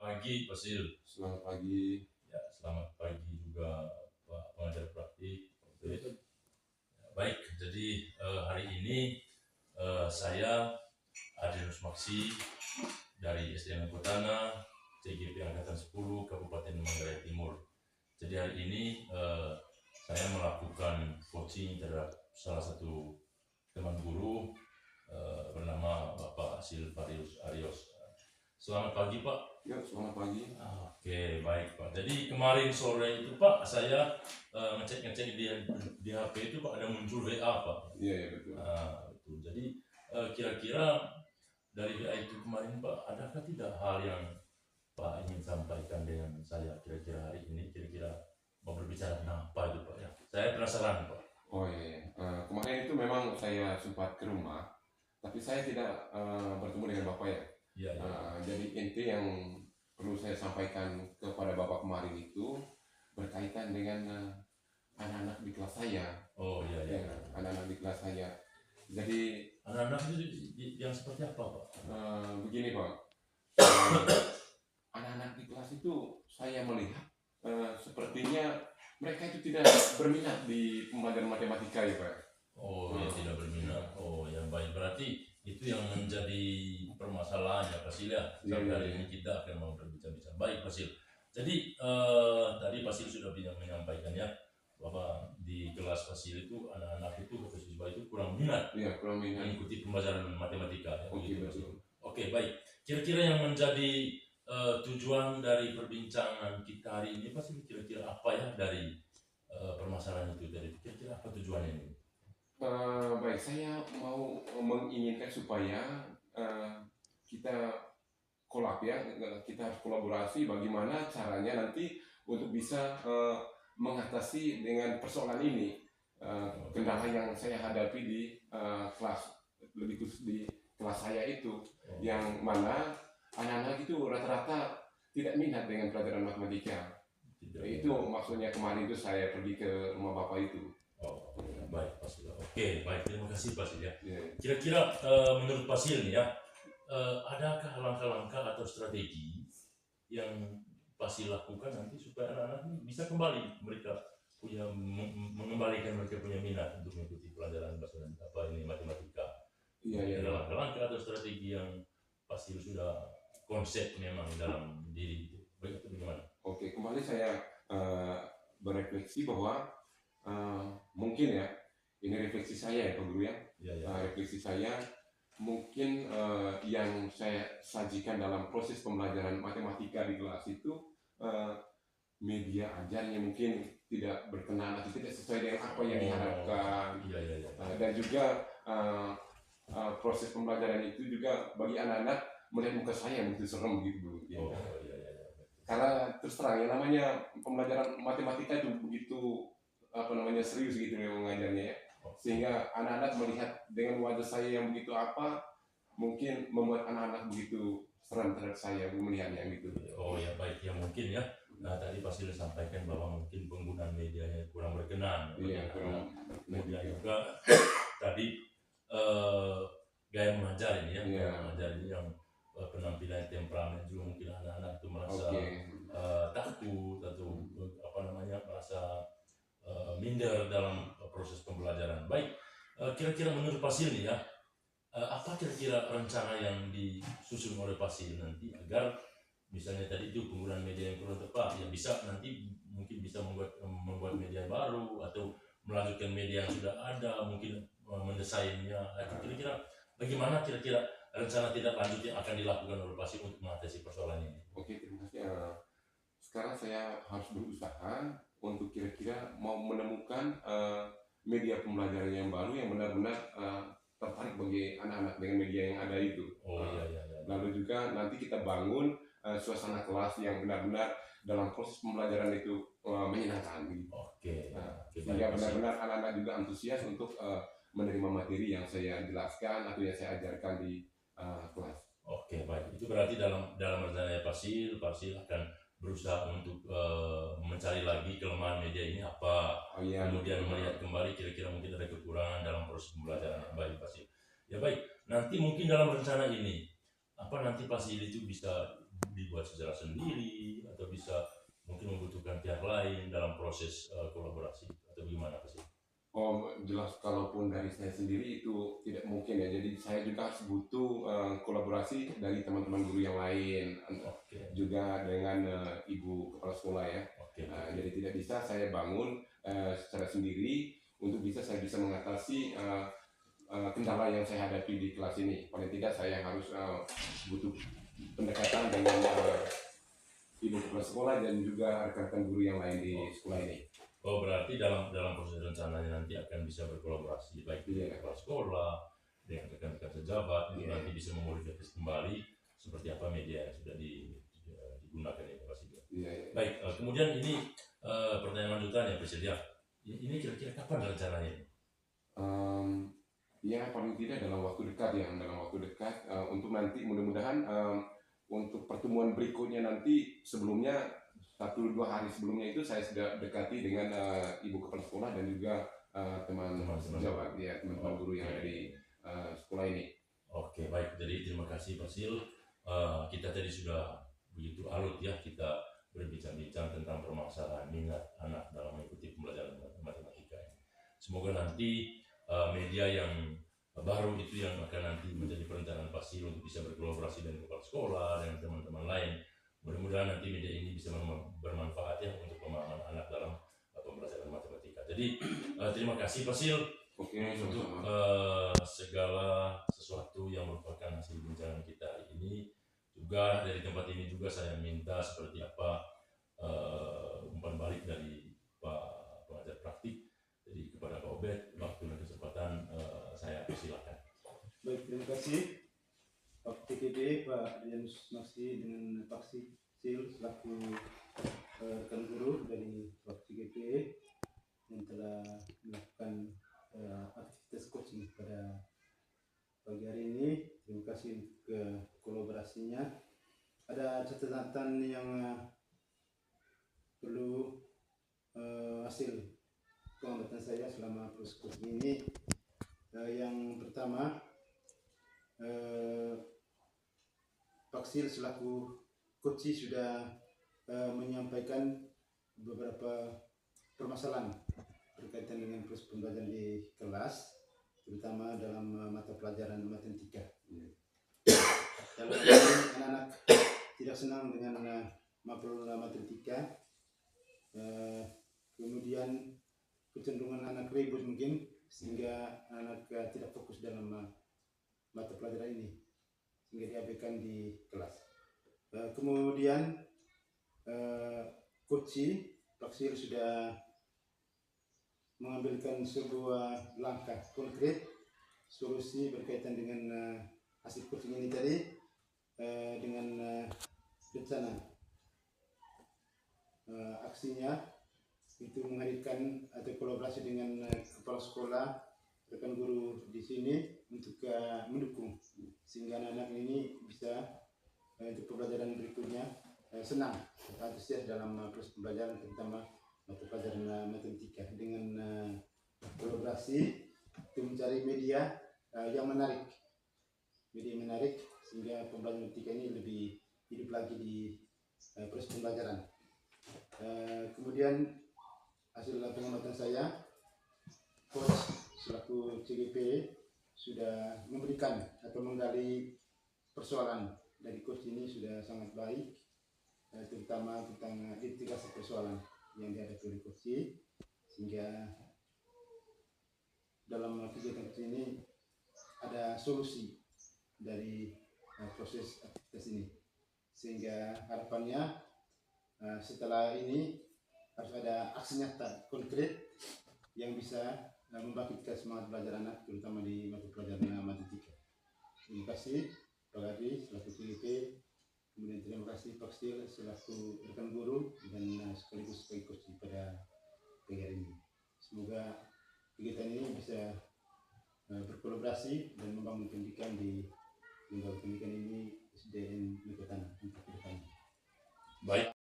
pagi, Pak Sil. Selamat pagi. Ya, selamat pagi juga Pak pengajar praktik. Oke. Baik, jadi hari ini saya Adinus Maksi dari SDN Kotana, CGP Angkatan 10 Kabupaten Manggarai Timur. Jadi hari ini saya melakukan coaching terhadap salah satu teman guru bernama Bapak Silvarius Arios. Selamat pagi Pak. Ya, selamat pagi. Oke, baik Pak. Jadi kemarin sore itu Pak, saya ngecek di HP itu Pak ada muncul WA Pak. Iya, betul. Betul. Jadi kira-kira dari WA itu kemarin Pak, adakah tidak hal yang Pak ingin sampaikan dengan saya kira-kira hari ini? Kira-kira mau berbicara tentang apa itu Pak ya? Saya penasaran Pak. Oh iya, kemarin itu memang saya sempat ke rumah, tapi saya tidak bertemu dengan Bapak ya. Iya. Jadi inti yang perlu saya sampaikan kepada Bapak kemarin itu berkaitan dengan anak-anak di kelas saya. Oh iya. Anak-anak di kelas saya. Jadi anak-anak itu yang seperti apa Pak? Begini Pak, anak-anak di kelas itu saya melihat sepertinya mereka itu tidak berminat di pembelajaran matematika ya Pak. Oh ya, tidak berminat. Oh yang baik, berarti itu yang menjadi permasalahan ya Pak Sil ya. Hari ini kita akan mau berbicara. Baik Pak Sil. Jadi tadi Pak Sil sudah menyampaikan ya bahwa di kelas Pak Sil itu anak-anak itu atau siswa itu kurang minat. Iya, kurang minat mengikuti pembelajaran matematika. Ya, Oke, betul. Oke, baik. Kira-kira yang menjadi tujuan dari perbincangan kita hari ini Pak Sil, kira-kira apa ya dari permasalahan itu tadi? Kira-kira apa tujuannya ini? Baik, saya mau menginginkan supaya kita kolab ya, kita harus kolaborasi bagaimana caranya nanti untuk bisa mengatasi dengan persoalan ini, kendala yang saya hadapi di kelas, lebih khusus di kelas saya itu, yang mana anak-anak itu rata-rata tidak minat dengan pelajaran matematika. Itu maksudnya kemarin itu saya pergi ke rumah Bapak itu. Baik Pak Sil. Oke, baik, terima kasih Pak Sil ya. Kira-kira menurut Pak Sil nih ya, adakah langkah-langkah atau strategi yang Pak Sil lakukan nanti supaya anak-anak ini bisa kembali mereka punya mengembalikan mereka punya minat untuk mengikuti pelajaran matematika? Iya. Ada langkah-langkah atau strategi yang Pak Sil sudah konsep memang dalam diri itu, baik itu bagaimana? Oke, kembali saya berefleksi bahwa mungkin ya, ini refleksi saya ya Pak Guru ya. Refleksi saya mungkin yang saya sajikan dalam proses pembelajaran matematika di kelas itu media ajarnya mungkin tidak berkenan atau tidak sesuai dengan apa yang diharapkan. Dan juga proses pembelajaran itu juga bagi anak-anak melihat muka saya begitu serem gitu. Karena terus terang ya, namanya pembelajaran matematika itu begitu serius gitu memang mengajarnya ya, sehingga anak-anak melihat dengan wajah saya yang begitu mungkin membuat anak-anak begitu serem terhadap saya melihatnya gitu. Oh ya, baik ya, mungkin ya. Nah tadi Pak Sil sampaikan bahwa mungkin penggunaan medianya kurang berkenan. Iya, kurang. Kemudian juga tadi gaya mengajar ini ya, gaya mengajar ini yang penampilan temperamen juga mungkin anak-anak itu merasa takut atau merasa minder dalam proses pembelajaran. Baik, kira-kira menurut Pak Sil nih ya, apa kira-kira rencana yang disusun oleh Pak Sil nanti agar misalnya tadi itu penggunaan media yang kurang tepat, ya bisa nanti mungkin bisa membuat media baru atau melanjutkan media yang sudah ada, mungkin mendesainnya. Kira-kira bagaimana kira-kira rencana tindak lanjut yang akan dilakukan oleh Pak Sil untuk mengatasi persoalan ini? Oke, terima kasih. Sekarang saya harus berusaha untuk kira-kira mau menemukan media pembelajaran yang baru yang benar-benar tertarik bagi anak-anak dengan media yang ada itu. Lalu juga nanti kita bangun suasana kelas yang benar-benar dalam proses pembelajaran itu menyenangkan. Sehingga benar-benar anak-anak juga antusias untuk menerima materi yang saya jelaskan atau yang saya ajarkan di kelas. Oke, baik. Itu berarti dalam rencana Pak Sil akan berusaha untuk mencari lagi kelemahan media ini apa, kemudian melihat kembali kira-kira mungkin ada kekurangan dalam proses pembelajaran. Baik Pak Sil. Ya baik, nanti mungkin dalam rencana ini nanti Pak Sil itu bisa dibuat secara sendiri atau bisa mungkin membutuhkan pihak lain dalam proses kolaborasi atau gimana Pak Sil? Oh jelas, kalaupun dari saya sendiri itu tidak mungkin ya. Jadi saya juga harus butuh kolaborasi dari teman-teman guru yang lain, juga dengan ibu kepala sekolah ya. Jadi tidak bisa saya bangun secara sendiri untuk saya bisa mengatasi kendala yang saya hadapi di kelas ini. Paling tidak saya harus butuh pendekatan dengan ibu kepala sekolah dan juga rekan-rekan guru yang lain di sekolah ini. Oh berarti dalam proses rencananya nanti akan bisa berkolaborasi baik dengan kepala sekolah, dengan rekan-rekan pejabat, itu nanti bisa memodifikasi kembali seperti apa media yang sudah digunakan ini Pak Sil. Baik, kemudian ini pertanyaan lanjutannya Pak Sil ya. Ini kira-kira kapan rencananya? Ya paling tidak dalam waktu dekat ya, untuk nanti mudah-mudahan untuk pertemuan berikutnya nanti sebelumnya 1-2 hari sebelumnya itu saya sudah dekati dengan ibu kepala sekolah dan juga teman-teman sejawat ya, teman-teman guru yang ada di sekolah ini. Oke, baik. Jadi terima kasih Pak Sil. Kita tadi sudah begitu alot ya, kita berbincang-bincang tentang permasalahan minat anak dalam mengikuti pembelajaran matematika ini. Semoga nanti media yang baru itu yang akan nanti menjadi perencanaan Pak Sil untuk bisa berkolaborasi dengan kepala sekolah, dengan teman-teman lain. Mudah-mudahan nanti media ini bisa bermanfaat ya untuk pemahaman anak dalam pembelajaran matematika. Jadi terima kasih Pak Sil untuk segala sesuatu yang merupakan hasil bincang kita hari ini. Juga dari tempat ini juga saya minta seperti apa umpan balik dari Pak pengajar praktik. Jadi kepada Pak Obed, waktu dan kesempatan saya persilakan. Baik, terima kasih Pak TKP, Pak Dianus Maksi dengan Pak Sil selaku rekan guru dari Pak TKP yang telah melakukan aktivitas coaching pada pagi hari ini. Terima kasih untuk kolaborasinya. Ada catatan yang perlu hasil pengamatan saya selama proses coaching ini. Yang pertama, Pak Sil selaku coach sudah menyampaikan beberapa permasalahan berkaitan dengan proses pembelajaran di kelas, terutama dalam mata pelajaran matematika. Dalam ini anak-anak tidak senang dengan mapel matematika, kemudian kecenderungan anak ribut mungkin, sehingga anak tidak fokus dalam mata pelajaran ini, sehingga diabaikan di kelas. Kemudian coach Pak Sil sudah mengambilkan sebuah langkah konkret solusi berkaitan dengan hasil coaching ini tadi, dengan rencana aksinya itu menghadirkan atau kolaborasi dengan kepala sekolah, rekan guru di sini untuk mendukung sehingga anak-anak ini bisa untuk pembelajaran berikutnya senang, antusias dalam proses pembelajaran, terutama mata pelajaran matematika, dengan kolaborasi untuk mencari media yang menarik, sehingga pembelajaran matematika ini lebih hidup lagi di proses pembelajaran. Kemudian hasil pengamatan saya, coach selaku CGP sudah memberikan atau menggali persoalan dari coach ini sudah sangat baik, terutama tentang identifikasi persoalan yang dihadapi oleh coach, sehingga dalam kegiatan coach ini ada solusi dari proses aktivitas ini, sehingga harapannya setelah ini harus ada aksi nyata konkret yang bisa membangkitkan semangat belajar anak, terutama di mata pelajaran matematika. Terima kasih Pak Adi selaku CGP, kemudian terima kasih Pak Sil selaku rekan guru dan sekaligus sebagai coach pada pagi hari ini. Semoga kegiatan ini bisa berkolaborasi dan membangun pendidikan di lembaga pendidikan ini SDN Mekotana untuk ke depannya. Baik.